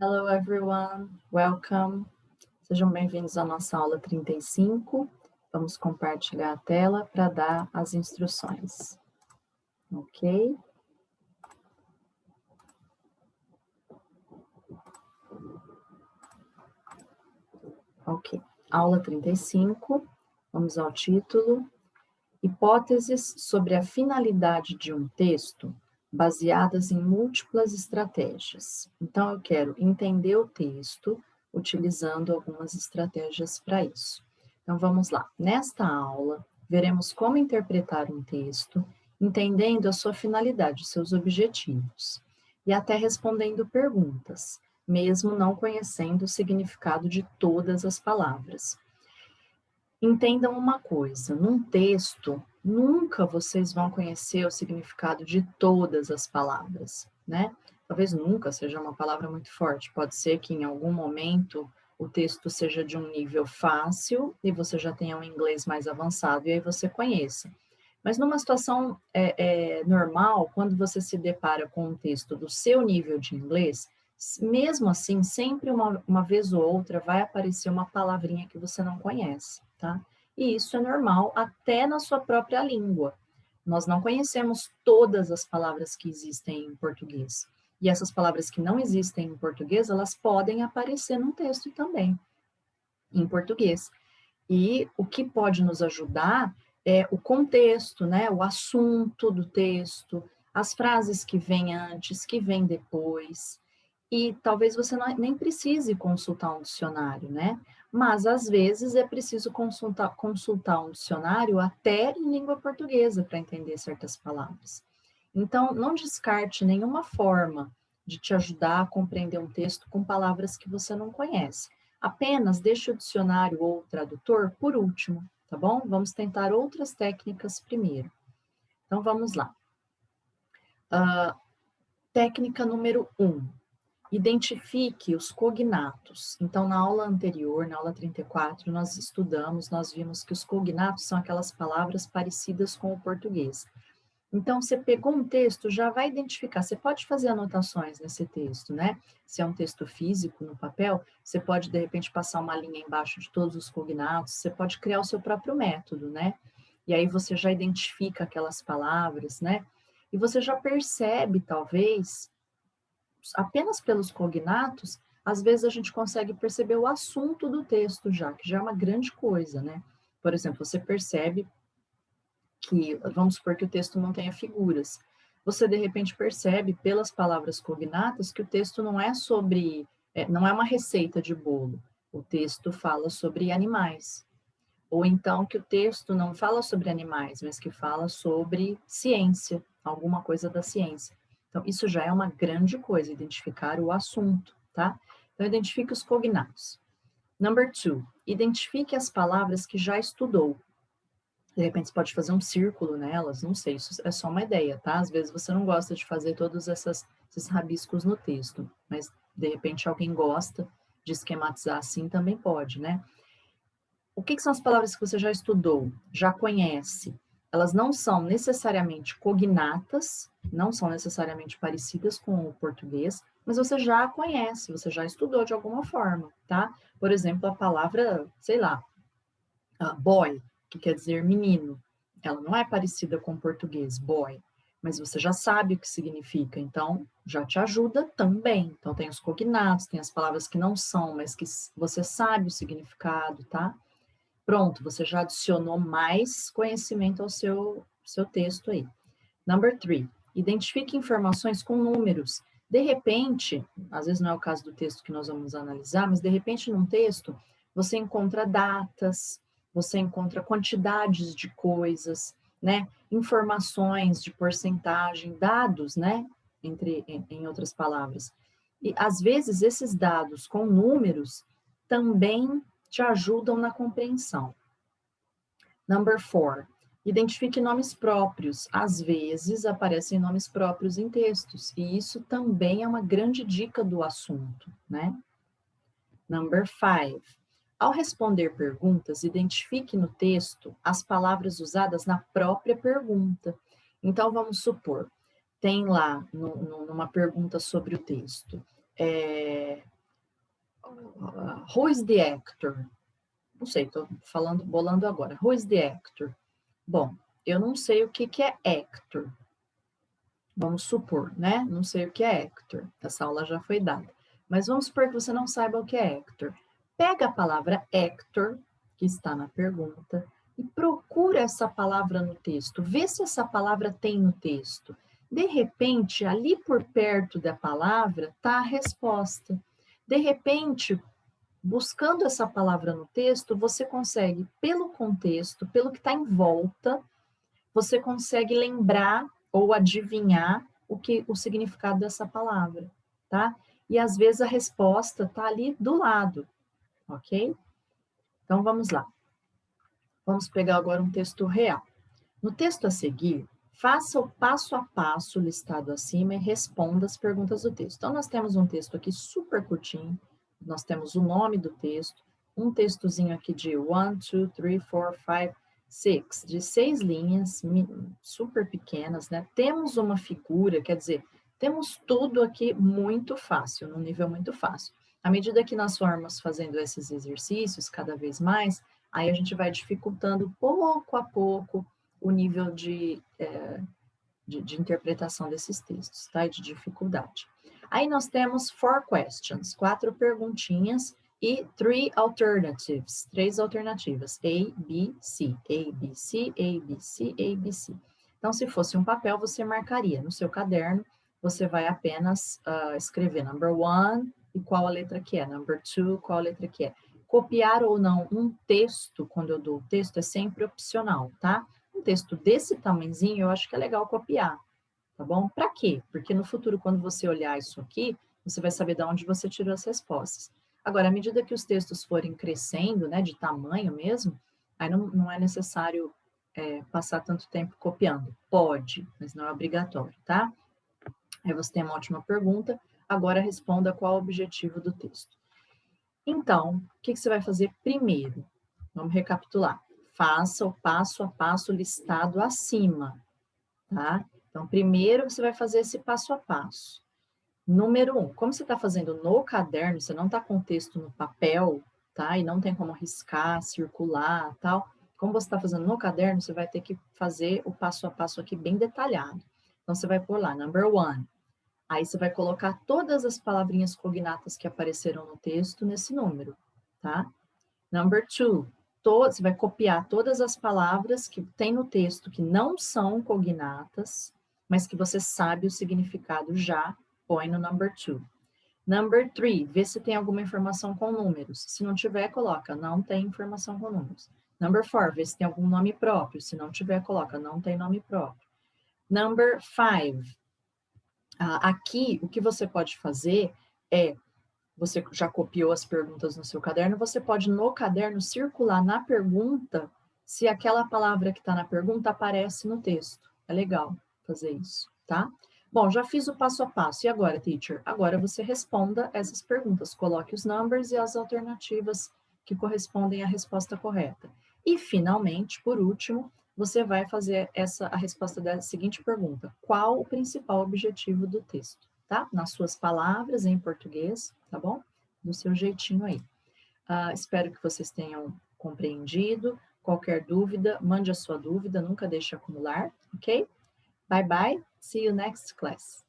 Hello everyone, welcome. Sejam bem-vindos à nossa aula 35. Vamos compartilhar a tela para dar as instruções. Ok? Ok. Aula 35, vamos ao título. Hipóteses sobre a finalidade de um texto baseadas em múltiplas estratégias. Então, eu quero entender o texto utilizando algumas estratégias para isso. Então, vamos lá. Nesta aula, veremos como interpretar um texto, entendendo a sua finalidade, seus objetivos, e até respondendo perguntas, mesmo não conhecendo o significado de todas as palavras. Entendam uma coisa, num texto, nunca vocês vão conhecer o significado de todas as palavras, né? Talvez nunca seja uma palavra muito forte, pode ser que em algum momento o texto seja de um nível fácil e você já tenha um inglês mais avançado e aí você conheça. Mas numa situação normal, quando você se depara com um texto do seu nível de inglês, mesmo assim, sempre uma vez ou outra vai aparecer uma palavrinha que você não conhece, tá? E isso é normal até na sua própria língua. Nós não conhecemos todas as palavras que existem em português. E essas palavras que não existem em português, elas podem aparecer num texto também, em português. E o que pode nos ajudar é o contexto, né? O assunto do texto, as frases que vêm antes, que vêm depois. E talvez você nem precise consultar um dicionário, né? Mas às vezes é preciso consultar um dicionário até em língua portuguesa para entender certas palavras. Então, não descarte nenhuma forma de te ajudar a compreender um texto com palavras que você não conhece. Apenas deixe o dicionário ou o tradutor por último, tá bom? Vamos tentar outras técnicas primeiro. Então, vamos lá. Técnica número 1. Identifique os cognatos. Então, na aula anterior, na aula 34, nós vimos que os cognatos são aquelas palavras parecidas com o português. Então, você pegou um texto, já vai identificar. Você pode fazer anotações nesse texto, né? Se é um texto físico no papel, você pode, de repente, passar uma linha embaixo de todos os cognatos, você pode criar o seu próprio método, né? E aí você já identifica aquelas palavras, né? E você já percebe, talvez, apenas pelos cognatos, às vezes a gente consegue perceber o assunto do texto já, que já é uma grande coisa, né? Por exemplo, você percebe que, vamos supor que o texto não tenha figuras. Você, de repente, percebe pelas palavras cognatas que o texto não é sobre, não é uma receita de bolo. O texto fala sobre animais. Ou então que o texto não fala sobre animais, mas que fala sobre ciência, alguma coisa da ciência. Então, isso já é uma grande coisa, identificar o assunto, tá? Então, identifique os cognatos. Number 2, identifique as palavras que já estudou. De repente, você pode fazer um círculo nelas, não sei, isso é só uma ideia, tá? Às vezes você não gosta de fazer todos esses rabiscos no texto, mas de repente alguém gosta de esquematizar assim, também pode, né? O que são as palavras que você já estudou, já conhece? Elas não são necessariamente cognatas, não são necessariamente parecidas com o português, mas você já a conhece, você já estudou de alguma forma, tá? Por exemplo, a palavra, sei lá, boy, que quer dizer menino. Ela não é parecida com o português, boy, mas você já sabe o que significa, então já te ajuda também. Então tem os cognatos, tem as palavras que não são, mas que você sabe o significado, tá? Pronto, você já adicionou mais conhecimento ao seu texto aí. Number 3, identifique informações com números. De repente, às vezes não é o caso do texto que nós vamos analisar, mas de repente num texto você encontra datas, você encontra quantidades de coisas, né? Informações de porcentagem, dados, né? Em outras palavras. E às vezes esses dados com números também te ajudam na compreensão. Number 4, identifique nomes próprios. Às vezes aparecem nomes próprios em textos, e isso também é uma grande dica do assunto, né? Number 5, ao responder perguntas, identifique no texto as palavras usadas na própria pergunta. Então, vamos supor, tem lá numa pergunta sobre o texto, Who is the actor? Não sei, estou falando, bolando agora. Who is the actor? Bom, eu não sei o que é actor. Vamos supor, né? Não sei o que é actor. Essa aula já foi dada. Mas vamos supor que você não saiba o que é actor. Pega a palavra actor, que está na pergunta, e procura essa palavra no texto. Vê se essa palavra tem no texto. De repente, ali por perto da palavra está a resposta. De repente, buscando essa palavra no texto, você consegue, pelo contexto, pelo que está em volta, você consegue lembrar ou adivinhar o significado dessa palavra, tá? E às vezes a resposta está ali do lado, ok? Então vamos lá. Vamos pegar agora um texto real. No texto a seguir, faça o passo a passo listado acima e responda as perguntas do texto. Então, nós temos um texto aqui super curtinho, nós temos o nome do texto, um textozinho aqui de 1, 2, 3, 4, 5, 6, de 6 linhas, super pequenas, né? Temos uma figura, quer dizer, temos tudo aqui muito fácil, num nível muito fácil. À medida que nós formos fazendo esses exercícios cada vez mais, aí a gente vai dificultando pouco a pouco o nível de interpretação desses textos, tá? E de dificuldade. Aí nós temos 4 questions, 4 perguntinhas e 3 alternatives, 3 alternativas, A, B, C, A, B, C, A, B, C, A, B, C. Então, se fosse um papel, você marcaria no seu caderno, você vai apenas escrever number 1 e qual a letra que é, number 2, qual a letra que é. Copiar ou não um texto, quando eu dou o texto, é sempre opcional, tá? Um texto desse tamanhozinho, eu acho que é legal copiar, tá bom? Para quê? Porque no futuro, quando você olhar isso aqui, você vai saber de onde você tirou as respostas. Agora, à medida que os textos forem crescendo, né, de tamanho mesmo, aí não é necessário passar tanto tempo copiando. Pode, mas não é obrigatório, tá? Aí você tem uma ótima pergunta, agora responda qual o objetivo do texto. Então, o que você vai fazer primeiro? Vamos recapitular. Faça o passo a passo listado acima, tá? Então, primeiro você vai fazer esse passo a passo. Número 1, como você está fazendo no caderno, você não está com o texto no papel, tá? E não tem como riscar, circular, tal. Como você está fazendo no caderno, você vai ter que fazer o passo a passo aqui bem detalhado. Então, você vai pôr lá, number 1. Aí você vai colocar todas as palavrinhas cognatas que apareceram no texto nesse número, tá? Number 2, você vai copiar todas as palavras que tem no texto que não são cognatas, mas que você sabe o significado já, põe no number 2. Number 3, vê se tem alguma informação com números. Se não tiver, coloca, não tem informação com números. Number 4, vê se tem algum nome próprio. Se não tiver, coloca, não tem nome próprio. Number 5, aqui o que você pode fazer é, você já copiou as perguntas no seu caderno, você pode no caderno circular na pergunta se aquela palavra que está na pergunta aparece no texto. É legal fazer isso, tá? Bom, já fiz o passo a passo. E agora, teacher? Agora você responda essas perguntas. Coloque os numbers e as alternativas que correspondem à resposta correta. E, finalmente, por último, você vai fazer a resposta da seguinte pergunta. Qual o principal objetivo do texto? Tá? Nas suas palavras, em português, tá bom? Do seu jeitinho aí. Espero que vocês tenham compreendido. Qualquer dúvida, mande a sua dúvida, nunca deixe acumular, ok? Bye bye, see you next class.